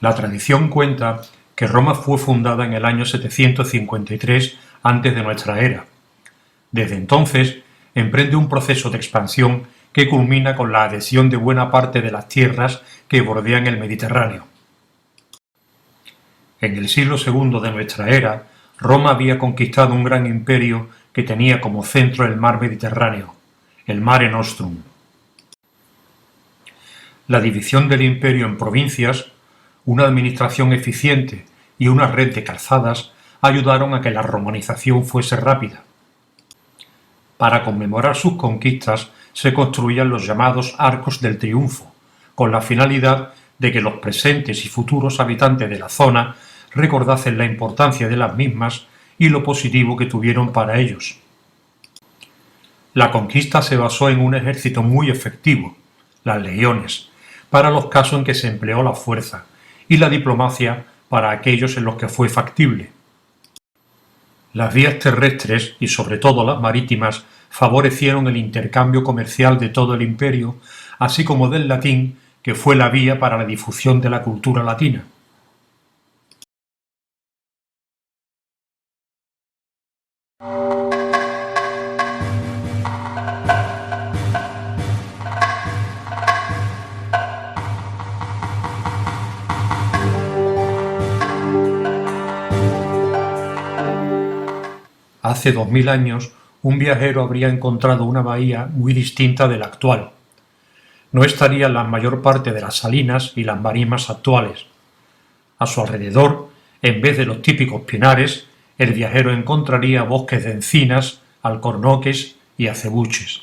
La tradición cuenta que Roma fue fundada en el año 753 antes de nuestra era. Desde entonces, emprende un proceso de expansión que culmina con la adhesión de buena parte de las tierras que bordean el Mediterráneo. En el siglo II de nuestra era, Roma había conquistado un gran imperio que tenía como centro el mar Mediterráneo, el Mare Nostrum. La división del imperio en provincias, una administración eficiente y una red de calzadas ayudaron a que la romanización fuese rápida. Para conmemorar sus conquistas se construían los llamados Arcos del Triunfo, con la finalidad de que los presentes y futuros habitantes de la zona recordasen la importancia de las mismas y lo positivo que tuvieron para ellos. La conquista se basó en un ejército muy efectivo, las legiones, para los casos en que se empleó la fuerza, y la diplomacia para aquellos en los que fue factible. Las vías terrestres, y sobre todo las marítimas, favorecieron el intercambio comercial de todo el imperio, así como del latín, que fue la vía para la difusión de la cultura latina. Hace 2000 años, un viajero habría encontrado una bahía muy distinta de la actual. No estarían la mayor parte de las salinas y las marismas actuales. A su alrededor, en vez de los típicos pinares, el viajero encontraría bosques de encinas, alcornoques y acebuches.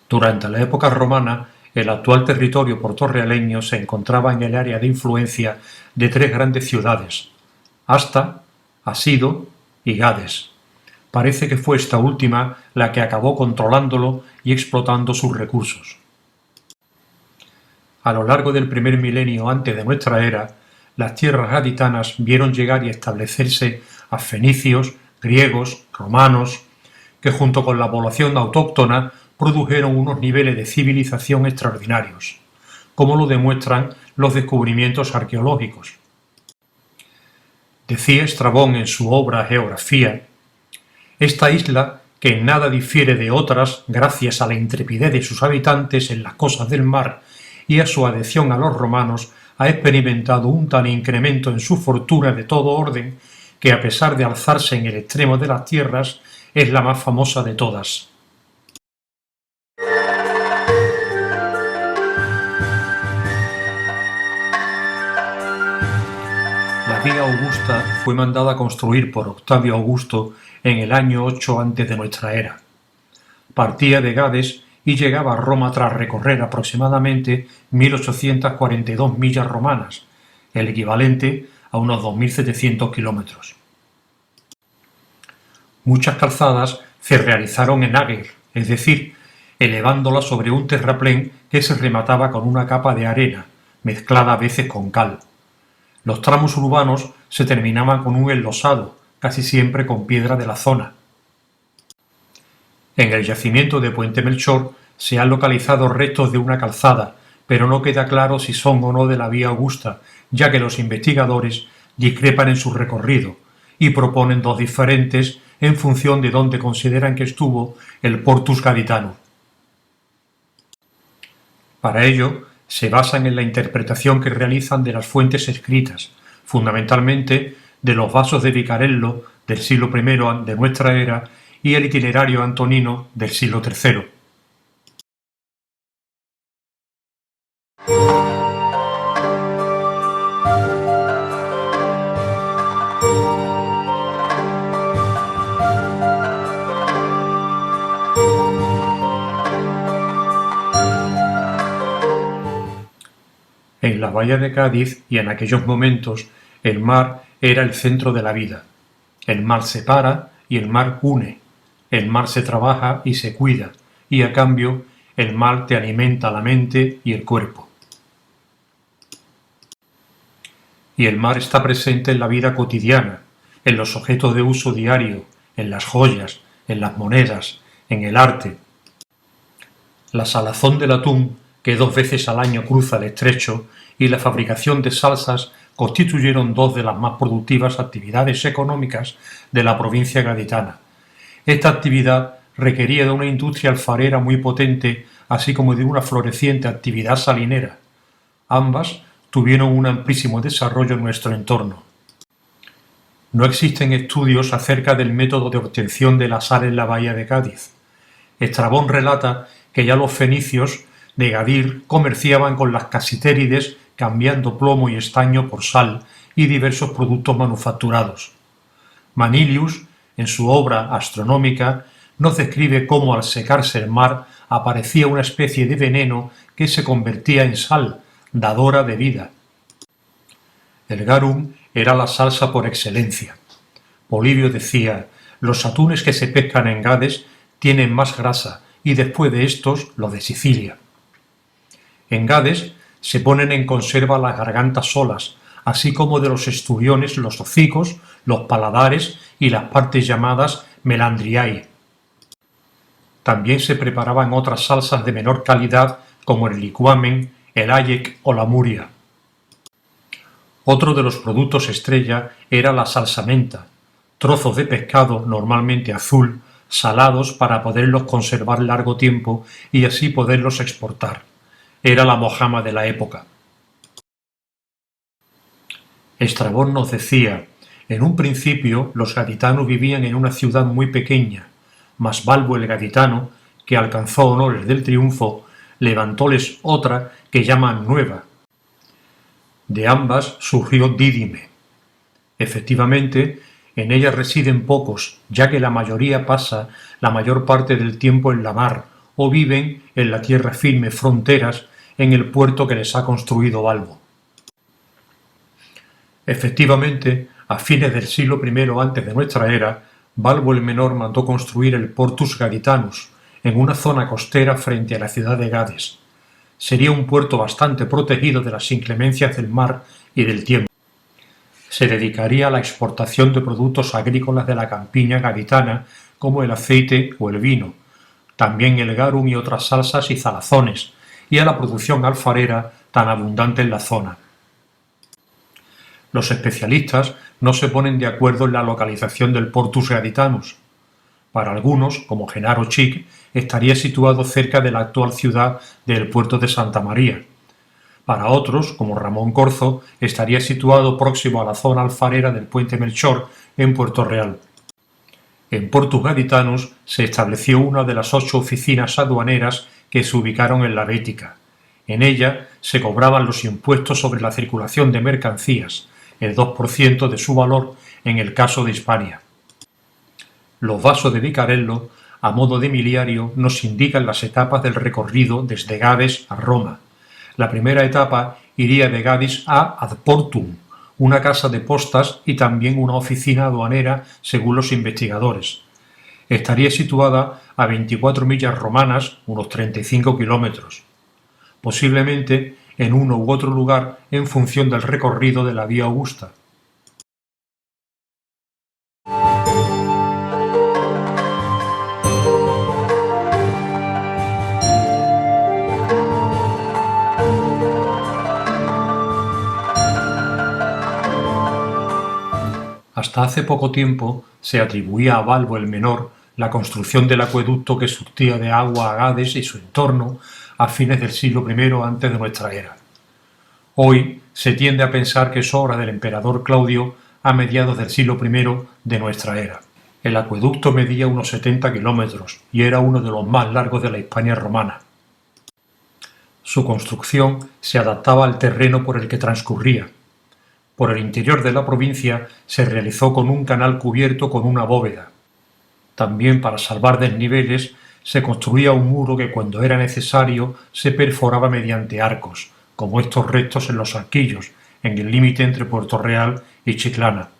Durante la época romana, el actual territorio portorrealeño se encontraba en el área de influencia de tres grandes ciudades: Asta, Asido y Gades. Parece que fue esta última la que acabó controlándolo y explotando sus recursos. A lo largo del primer milenio antes de nuestra era, las tierras gaditanas vieron llegar y establecerse a fenicios, griegos, romanos, que junto con la población autóctona produjeron unos niveles de civilización extraordinarios, como lo demuestran los descubrimientos arqueológicos. Decía Estrabón en su obra Geografía: esta isla, que en nada difiere de otras gracias a la intrepidez de sus habitantes en las cosas del mar y a su adhesión a los romanos, ha experimentado un tal incremento en su fortuna de todo orden que, a pesar de alzarse en el extremo de las tierras, es la más famosa de todas. La Vía Augusta fue mandada a construir por Octavio Augusto en el año 8 antes de nuestra era. Partía de Gades y llegaba a Roma tras recorrer aproximadamente 1842 millas romanas, el equivalente a unos 2700 kilómetros. Muchas calzadas se realizaron en Ager, es decir, elevándola sobre un terraplén que se remataba con una capa de arena, mezclada a veces con cal. Los tramos urbanos se terminaban con un enlosado, casi siempre con piedra de la zona. En el yacimiento de Puente Melchor se han localizado restos de una calzada, pero no queda claro si son o no de la Vía Augusta, ya que los investigadores discrepan en su recorrido y proponen dos diferentes en función de dónde consideran que estuvo el Portus Gaditano. Para ello, se basan en la interpretación que realizan de las fuentes escritas, fundamentalmente de los vasos de Vicarello del siglo I de nuestra era y el itinerario antonino del siglo III. En la bahía de Cádiz y en aquellos momentos el mar era el centro de la vida. El mar separa y el mar une. El mar se trabaja y se cuida, y a cambio el mar te alimenta la mente y el cuerpo. Y el mar está presente en la vida cotidiana, en los objetos de uso diario, en las joyas, en las monedas, en el arte. La salazón del atún, que 2 veces al año cruza el estrecho, y la fabricación de salsas constituyeron 2 de las más productivas actividades económicas de la provincia gaditana. Esta actividad requería de una industria alfarera muy potente, así como de una floreciente actividad salinera. Ambas tuvieron un amplísimo desarrollo en nuestro entorno. No existen estudios acerca del método de obtención de la sal en la bahía de Cádiz. Estrabón relata que ya los fenicios de Gadir comerciaban con las casitérides cambiando plomo y estaño por sal y diversos productos manufacturados. Manilius, en su obra astronómica, nos describe cómo al secarse el mar aparecía una especie de veneno que se convertía en sal, dadora de vida. El garum era la salsa por excelencia. Polibio decía: los atunes que se pescan en Gades tienen más grasa, y después de estos los de Sicilia. En Gades se ponen en conserva las gargantas solas, así como de los esturiones los hocicos, los paladares y las partes llamadas melandriae. También se preparaban otras salsas de menor calidad como el licuamen, el ayec o la muria. Otro de los productos estrella era la salsamenta, trozos de pescado normalmente azul, salados para poderlos conservar largo tiempo y así poderlos exportar. Era la mojama de la época. Estrabón nos decía: en un principio los gaditanos vivían en una ciudad muy pequeña, mas Balbo el gaditano, que alcanzó honores del triunfo, levantóles otra que llaman Nueva. De ambas surgió Dídime. Efectivamente, en ella residen pocos, ya que la mayoría pasa la mayor parte del tiempo en la mar o viven en la tierra firme fronteras en el puerto que les ha construido Balbo. Efectivamente, a fines del siglo I antes de nuestra era, Balbo el Menor mandó construir el Portus Gaditanus, en una zona costera frente a la ciudad de Gades. Sería un puerto bastante protegido de las inclemencias del mar y del tiempo. Se dedicaría a la exportación de productos agrícolas de la campiña gaditana, como el aceite o el vino, también el garum y otras salsas y zalazones, y a la producción alfarera tan abundante en la zona. Los especialistas no se ponen de acuerdo en la localización del Portus Gaditanus. Para algunos, como Genaro Chic, estaría situado cerca de la actual ciudad del puerto de Santa María. Para otros, como Ramón Corzo, estaría situado próximo a la zona alfarera del puente Melchor, en Puerto Real. En Portus Gaditanus se estableció una de las 8 oficinas aduaneras que se ubicaron en la Bética. En ella se cobraban los impuestos sobre la circulación de mercancías, el 2% de su valor en el caso de Hispania. Los vasos de Vicarello, a modo de miliario, nos indican las etapas del recorrido desde Gades a Roma. La primera etapa iría de Gades a Ad Portum, una casa de postas y también una oficina aduanera, según los investigadores. Estaría situada a 24 millas romanas, unos 35 kilómetros. Posiblemente en uno u otro lugar en función del recorrido de la vía Augusta. Hasta hace poco tiempo se atribuía a Balbo el Menor la construcción del acueducto que surtía de agua a Gades y su entorno a fines del siglo I antes de nuestra era. Hoy se tiende a pensar que es obra del emperador Claudio a mediados del siglo I de nuestra era. El acueducto medía unos 70 kilómetros y era uno de los más largos de la Hispania romana. Su construcción se adaptaba al terreno por el que transcurría. Por el interior de la provincia se realizó con un canal cubierto con una bóveda. También, para salvar desniveles, se construía un muro que, cuando era necesario, se perforaba mediante arcos, como estos restos en los Arquillos, en el límite entre Puerto Real y Chiclana.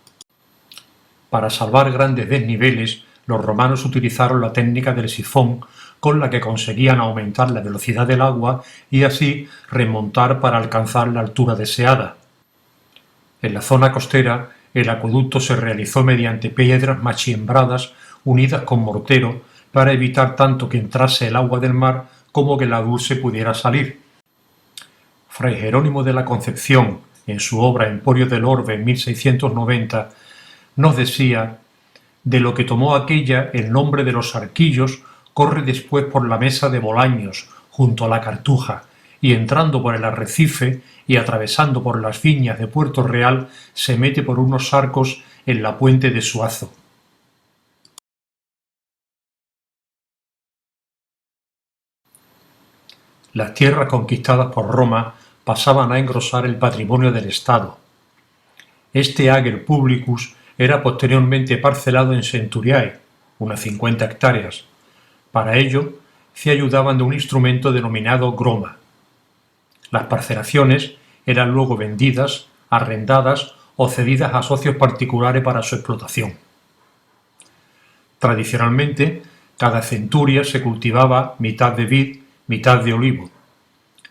Para salvar grandes desniveles, los romanos utilizaron la técnica del sifón, con la que conseguían aumentar la velocidad del agua y así remontar para alcanzar la altura deseada. En la zona costera, el acueducto se realizó mediante piedras machiembradas unidas con mortero para evitar tanto que entrase el agua del mar como que la dulce pudiera salir, Fray Jerónimo de la Concepción, en su obra Emporio del Orbe en 1690, nos decía: de lo que tomó aquella el nombre de los Arquillos, corre después por la mesa de Bolaños, junto a la Cartuja, y entrando por el arrecife y atravesando por las viñas de Puerto Real, se mete por unos arcos en la puente de Suazo. Las tierras conquistadas por Roma pasaban a engrosar el patrimonio del Estado. Este ager publicus era posteriormente parcelado en centuriae, unas 50 hectáreas. Para ello, se ayudaban de un instrumento denominado groma. Las parcelaciones eran luego vendidas, arrendadas o cedidas a socios particulares para su explotación. Tradicionalmente, cada centuria se cultivaba mitad de vid, mitad de olivo.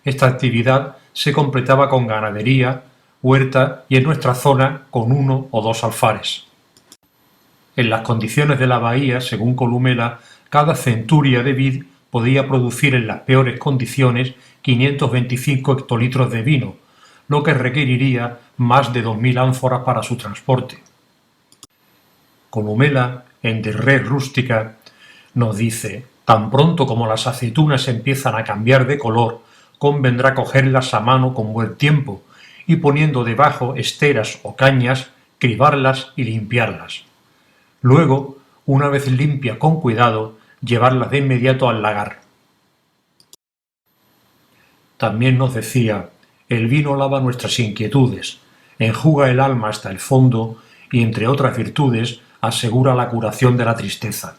Esta actividad se completaba con ganadería, huerta y en nuestra zona con 1 o 2 alfares. En las condiciones de la bahía, según Columela, cada centuria de vid podía producir en las peores condiciones 525 hectolitros de vino, lo que requeriría más de 2000 ánforas para su transporte. Columela, en De Re Rustica, nos dice: tan pronto como las aceitunas empiezan a cambiar de color, convendrá cogerlas a mano con buen tiempo y poniendo debajo esteras o cañas, cribarlas y limpiarlas. Luego, una vez limpias con cuidado, llevarlas de inmediato al lagar. También nos decía: el vino lava nuestras inquietudes, enjuga el alma hasta el fondo y, entre otras virtudes, asegura la curación de la tristeza.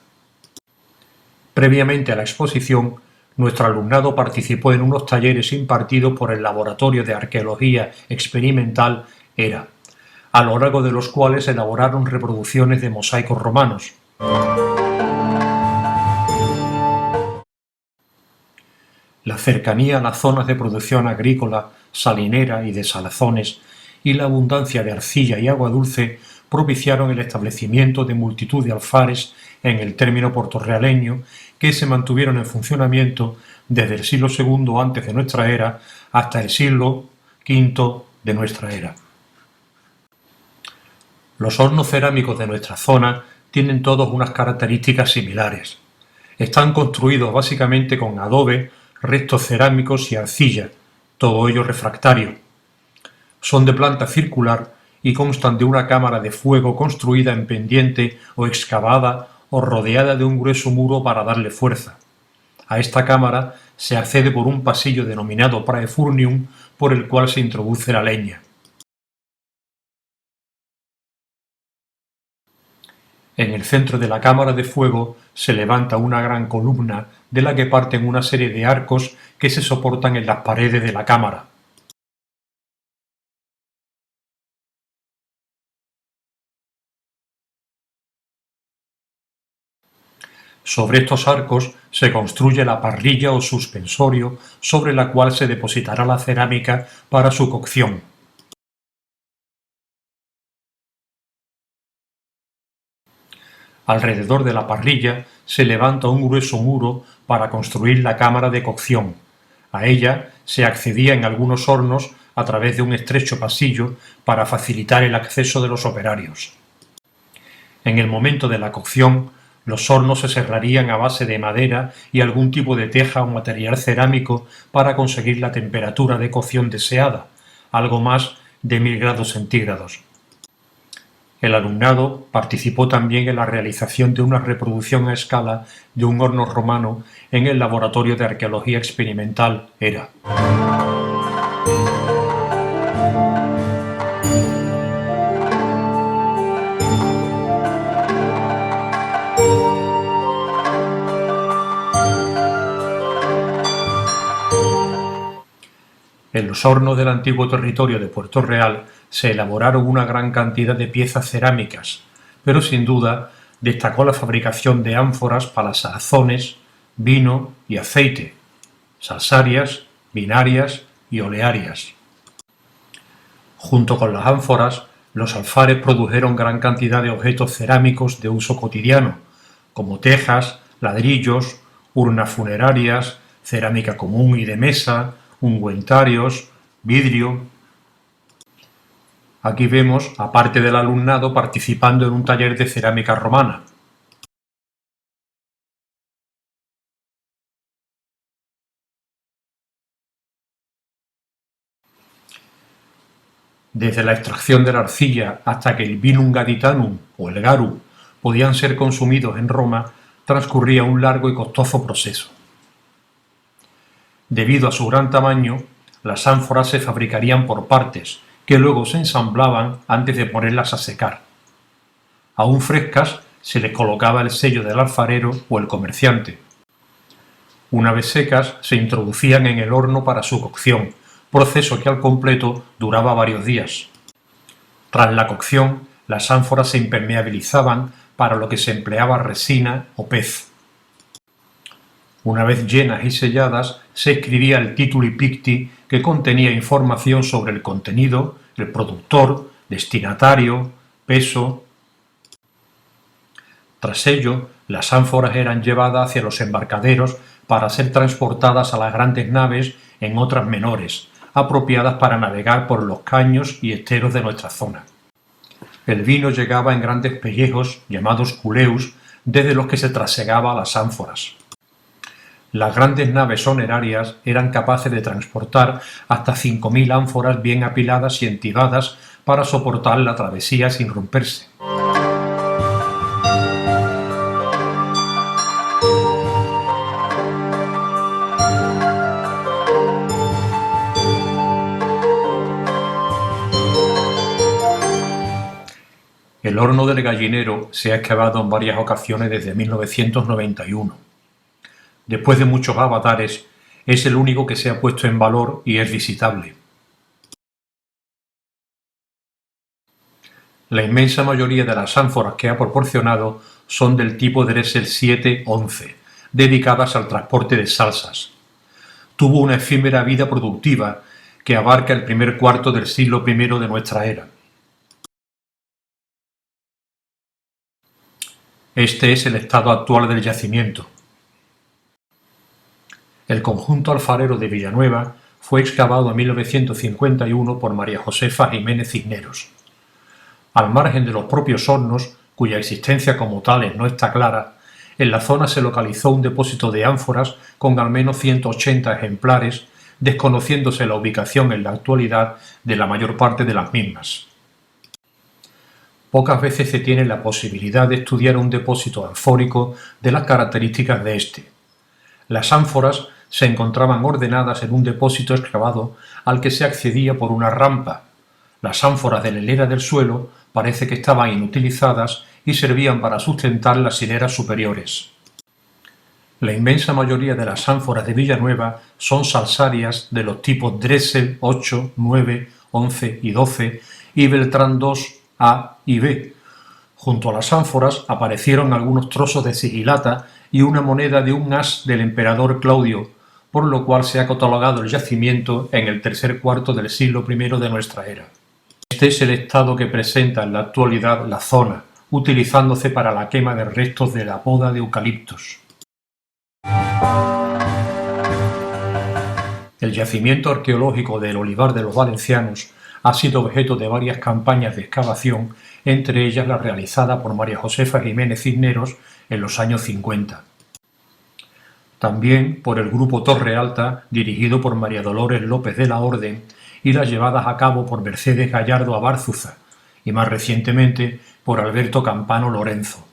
Previamente a la exposición, nuestro alumnado participó en unos talleres impartidos por el Laboratorio de Arqueología Experimental ERA, a lo largo de los cuales elaboraron reproducciones de mosaicos romanos. La cercanía a las zonas de producción agrícola, salinera y de salazones y la abundancia de arcilla y agua dulce propiciaron el establecimiento de multitud de alfares en el término portorrealeño que se mantuvieron en funcionamiento desde el siglo II antes de nuestra era hasta el siglo V de nuestra era. Los hornos cerámicos de nuestra zona tienen todos unas características similares. Están construidos básicamente con adobe, restos cerámicos y arcilla, todo ello refractario. Son de planta circular y constan de una cámara de fuego construida en pendiente o excavada o rodeada de un grueso muro para darle fuerza. A esta cámara se accede por un pasillo denominado praefurnium por el cual se introduce la leña. En el centro de la cámara de fuego se levanta una gran columna de la que parten una serie de arcos que se soportan en las paredes de la cámara. Sobre estos arcos se construye la parrilla o suspensorio sobre la cual se depositará la cerámica para su cocción. Alrededor de la parrilla se levanta un grueso muro para construir la cámara de cocción. A ella se accedía en algunos hornos a través de un estrecho pasillo para facilitar el acceso de los operarios. En el momento de la cocción, los hornos se cerrarían a base de madera y algún tipo de teja o material cerámico para conseguir la temperatura de cocción deseada, algo más de 1000 grados centígrados. El alumnado participó también en la realización de una reproducción a escala de un horno romano en el Laboratorio de Arqueología Experimental ERA. En los hornos del antiguo territorio de Puerto Real se elaboraron una gran cantidad de piezas cerámicas, pero sin duda destacó la fabricación de ánforas para salazones, vino y aceite, salsarias, vinarias y olearias. Junto con las ánforas, los alfares produjeron gran cantidad de objetos cerámicos de uso cotidiano, como tejas, ladrillos, urnas funerarias, cerámica común y de mesa, ungüentarios, vidrio. Aquí vemos a parte del alumnado participando en un taller de cerámica romana. Desde la extracción de la arcilla hasta que el vinum gaditanum o el garum podían ser consumidos en Roma, transcurría un largo y costoso proceso. Debido a su gran tamaño, las ánforas se fabricarían por partes, que luego se ensamblaban antes de ponerlas a secar. Aún frescas, se les colocaba el sello del alfarero o el comerciante. Una vez secas, se introducían en el horno para su cocción, proceso que al completo duraba varios días. Tras la cocción, las ánforas se impermeabilizaban, para lo que se empleaba resina o pez. Una vez llenas y selladas, se escribía el tituli picti, que contenía información sobre el contenido, el productor, destinatario, peso. Tras ello, las ánforas eran llevadas hacia los embarcaderos para ser transportadas a las grandes naves en otras menores, apropiadas para navegar por los caños y esteros de nuestra zona. El vino llegaba en grandes pellejos, llamados culeus, desde los que se trasegaba a las ánforas. Las grandes naves honerarias eran capaces de transportar hasta 5.000 ánforas bien apiladas y entibadas para soportar la travesía sin romperse. El horno del gallinero se ha excavado en varias ocasiones desde 1991. Después de muchos avatares, es el único que se ha puesto en valor y es visitable. La inmensa mayoría de las ánforas que ha proporcionado son del tipo Dressel 711, dedicadas al transporte de salsas. Tuvo una efímera vida productiva que abarca el primer cuarto del siglo I de nuestra era. Este es el estado actual del yacimiento. El conjunto alfarero de Villanueva fue excavado en 1951 por María Josefa Jiménez Cisneros. Al margen de los propios hornos, cuya existencia como tales no está clara, en la zona se localizó un depósito de ánforas con al menos 180 ejemplares, desconociéndose la ubicación en la actualidad de la mayor parte de las mismas. Pocas veces se tiene la posibilidad de estudiar un depósito anfórico de las características de este. Las ánforas se encontraban ordenadas en un depósito excavado al que se accedía por una rampa. Las ánforas de la hilera del suelo parece que estaban inutilizadas y servían para sustentar las hileras superiores. La inmensa mayoría de las ánforas de Villanueva son salsarias de los tipos Dressel 8, 9, 11 y 12 y Beltrán 2, A y B. Junto a las ánforas aparecieron algunos trozos de sigilata y una moneda de un as del emperador Claudio, por lo cual se ha catalogado el yacimiento en el tercer cuarto del siglo I de nuestra era. Este es el estado que presenta en la actualidad la zona, utilizándose para la quema de restos de la poda de eucaliptos. El yacimiento arqueológico del Olivar de los Valencianos ha sido objeto de varias campañas de excavación, entre ellas la realizada por María Josefa Jiménez Cisneros en los años 50. También por el Grupo Torre Alta, dirigido por María Dolores López de la Orden, y las llevadas a cabo por Mercedes Gallardo Abárzuza, y más recientemente por Alberto Campano Lorenzo.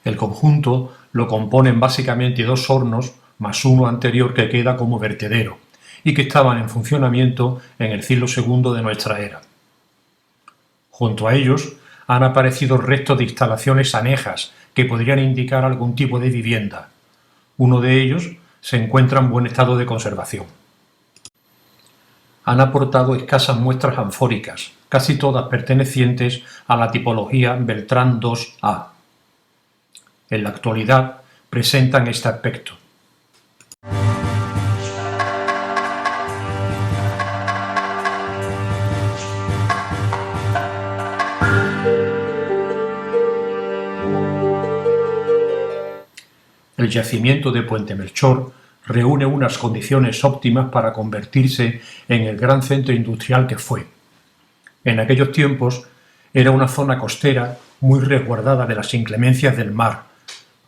El conjunto lo componen básicamente dos hornos, más uno anterior que queda como vertedero, y que estaban en funcionamiento en el siglo II de nuestra era. Junto a ellos han aparecido restos de instalaciones anejas que podrían indicar algún tipo de vivienda. Uno de ellos se encuentra en buen estado de conservación. Han aportado escasas muestras anfóricas, casi todas pertenecientes a la tipología Beltrán 2A. En la actualidad presentan este aspecto. El yacimiento de Puente Melchor reúne unas condiciones óptimas para convertirse en el gran centro industrial que fue. En aquellos tiempos era una zona costera muy resguardada de las inclemencias del mar,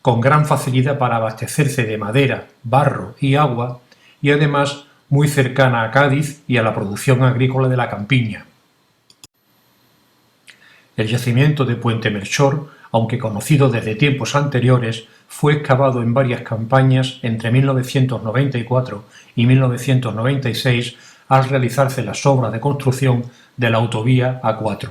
con gran facilidad para abastecerse de madera, barro y agua, y además muy cercana a Cádiz y a la producción agrícola de la campiña. El yacimiento de Puente Melchor, aunque conocido desde tiempos anteriores, fue excavado en varias campañas entre 1994 y 1996 al realizarse las obras de construcción de la autovía A4.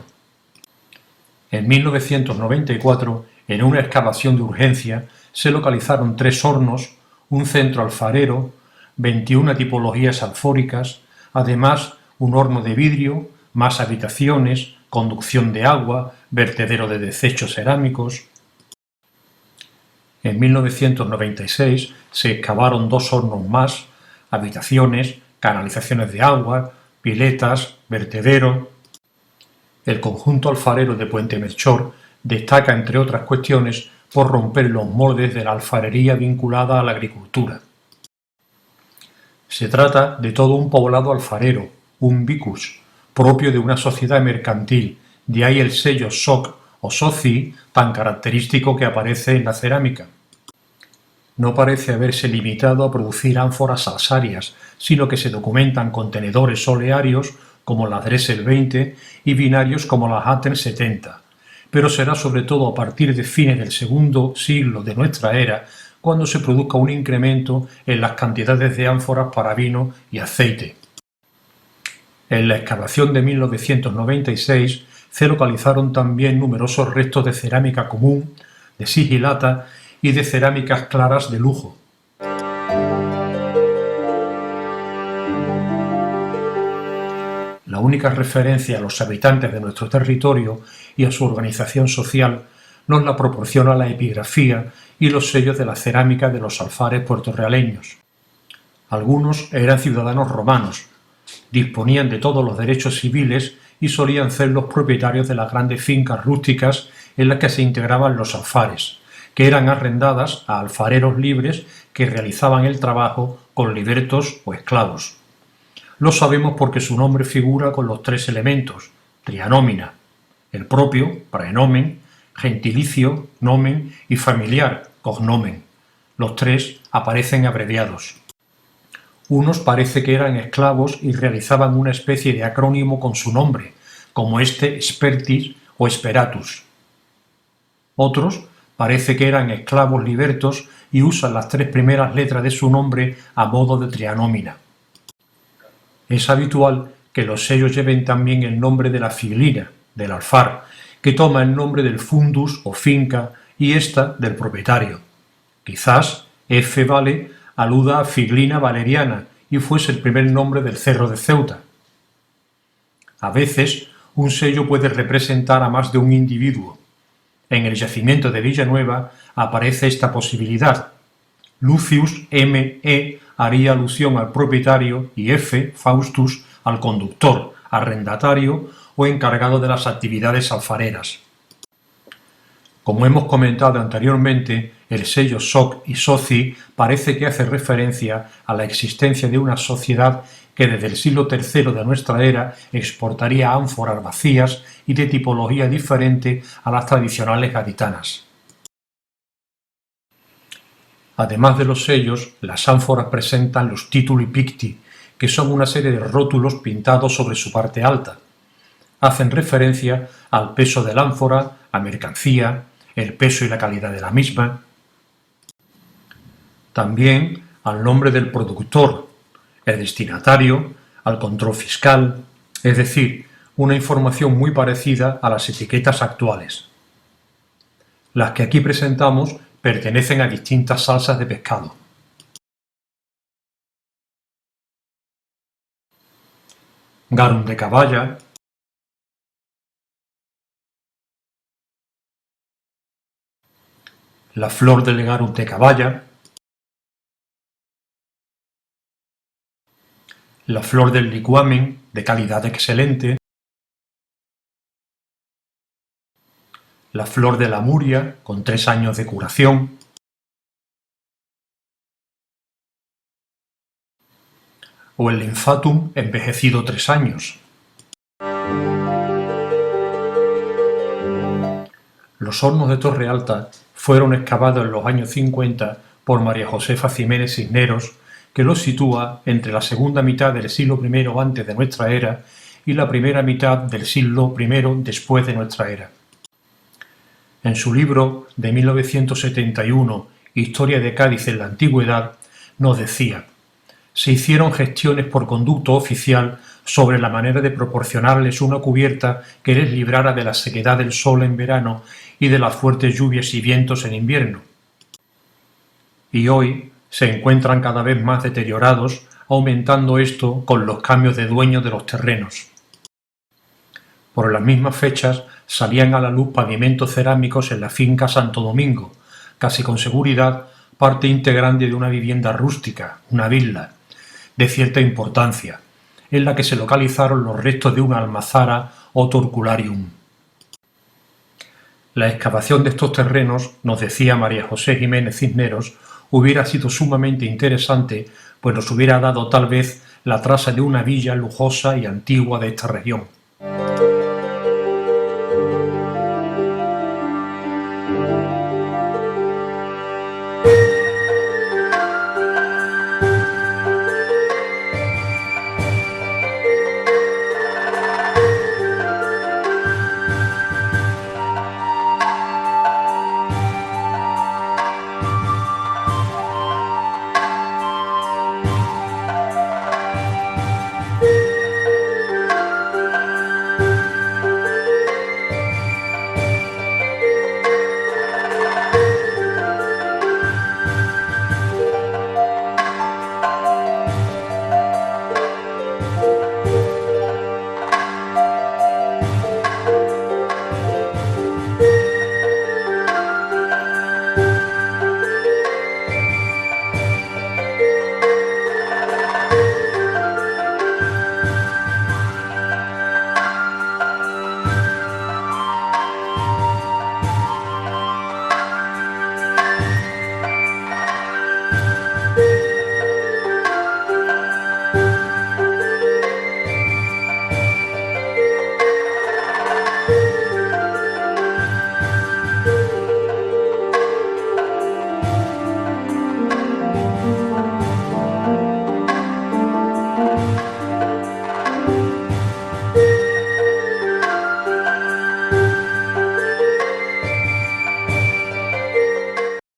En 1994, en una excavación de urgencia, se localizaron 3 hornos, un centro alfarero, 21 tipologías alfóricas, además un horno de vidrio, más habitaciones, conducción de agua, vertedero de desechos cerámicos. En 1996 se excavaron 2 hornos más, habitaciones, canalizaciones de agua, piletas, vertedero. El conjunto alfarero de Puente Melchor destaca, entre otras cuestiones, por romper los moldes de la alfarería vinculada a la agricultura. Se trata de todo un poblado alfarero, un vicus, propio de una sociedad mercantil, de ahí el sello SOC o SOCI tan característico que aparece en la cerámica. No parece haberse limitado a producir ánforas salsarias, sino que se documentan contenedores olearios como la Dressel 20 y binarios como la Hatten 70, pero será sobre todo a partir de fines del segundo siglo de nuestra era cuando se produzca un incremento en las cantidades de ánforas para vino y aceite. En la excavación de 1996 se localizaron también numerosos restos de cerámica común, de sigilata y de cerámicas claras de lujo. La única referencia a los habitantes de nuestro territorio y a su organización social nos la proporciona la epigrafía y los sellos de la cerámica de los alfares puertorrealeños. Algunos eran ciudadanos romanos, disponían de todos los derechos civiles y solían ser los propietarios de las grandes fincas rústicas en las que se integraban los alfares, que eran arrendadas a alfareros libres que realizaban el trabajo con libertos o esclavos. Lo sabemos porque su nombre figura con los 3 elementos, trianómina, el propio, praenomen, gentilicio, nomen y familiar, cognomen. Los 3 aparecen abreviados. Unos parece que eran esclavos y realizaban una especie de acrónimo con su nombre, como este Spertis o Speratus. Otros parece que eran esclavos libertos y usan las 3 primeras letras de su nombre a modo de trianómina. Es habitual que los sellos lleven también el nombre de la figlina, del alfar, que toma el nombre del fundus o finca y esta del propietario. Quizás F. Vale aluda a Figlina Valeriana y fuese el primer nombre del cerro de Ceuta. A veces, un sello puede representar a más de un individuo. En el yacimiento de Villanueva aparece esta posibilidad. Lucius M.E. haría alusión al propietario y F. Faustus al conductor, arrendatario o encargado de las actividades alfareras. Como hemos comentado anteriormente, el sello SOC y SOCI parece que hace referencia a la existencia de una sociedad que desde el siglo III de nuestra era exportaría ánforas vacías y de tipología diferente a las tradicionales gaditanas. Además de los sellos, las ánforas presentan los tituli picti, que son una serie de rótulos pintados sobre su parte alta. Hacen referencia al peso del ánfora, a mercancía, el peso y la calidad de la misma. También al nombre del productor, el destinatario, al control fiscal, es decir, una información muy parecida a las etiquetas actuales. Las que aquí presentamos pertenecen a distintas salsas de pescado. Garum de caballa, la flor del garum de caballa, la flor del liquamen, de calidad excelente, la flor de la muria, con 3 años de curación, o el Lymphatum envejecido 3 años. Los hornos de Torre Alta fueron excavados en los años 50 por María Josefa Ximénez Cisneros, que los sitúa entre la segunda mitad del siglo I antes de nuestra era y la primera mitad del siglo I después de nuestra era. En su libro de 1971, Historia de Cádiz en la Antigüedad, nos decía: se hicieron gestiones por conducto oficial sobre la manera de proporcionarles una cubierta que les librara de la sequedad del sol en verano y de las fuertes lluvias y vientos en invierno. Y hoy se encuentran cada vez más deteriorados, aumentando esto con los cambios de dueños de los terrenos. Por las mismas fechas salían a la luz pavimentos cerámicos en la finca Santo Domingo, casi con seguridad parte integrante de una vivienda rústica, una villa, de cierta importancia, en la que se localizaron los restos de una almazara o turcularium. La excavación de estos terrenos, nos decía María José Jiménez Cisneros, hubiera sido sumamente interesante, pues nos hubiera dado tal vez la traza de una villa lujosa y antigua de esta región.